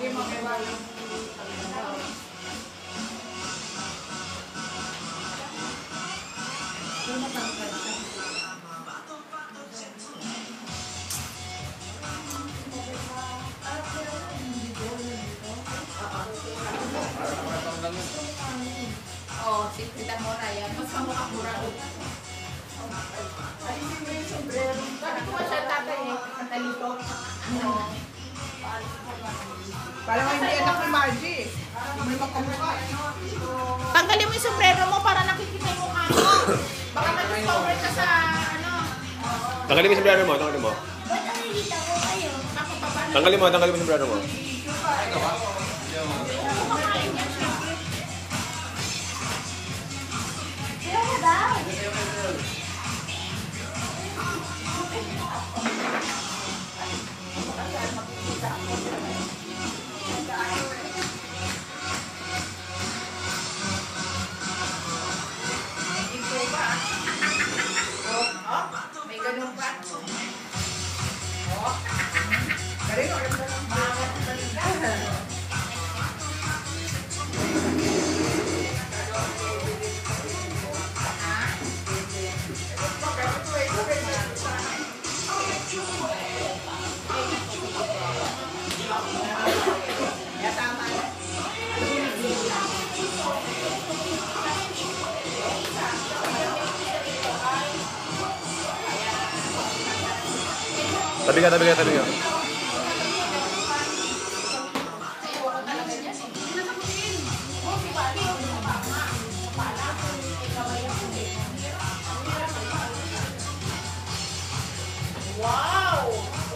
Oh, kita mo na yan. Mas kamukha mura. Alisin mo yung sombrero. Sabi ko siya tatay eh. Katalito. Parang hindi anak ni Margie. Hindi mo kamukha. Tanggalin mo yung sombrero mo para nakikita yung mukha mo. Baka mag-discover ka sa ano. Tanggalin mo yung sombrero mo, tanggalin mo. Ba't nakikita ko kayo? Tanggalin mo yung sombrero mo. Sila na daw. May ganun pa. Galing, alam na lang. Tabi ka. Wow!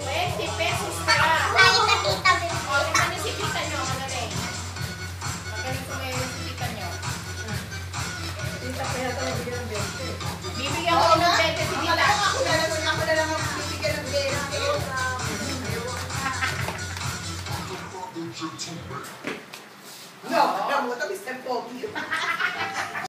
20 pesos na lang. Nakita-kita. O, tingnan niyo si tita nyo. Ano rin? Magaling kumayon si tita nyo. Bibigyan ko ng 20 si tita. Ako na lang ang bibigyan ng pera. No, mo ito, Mr. Pogi.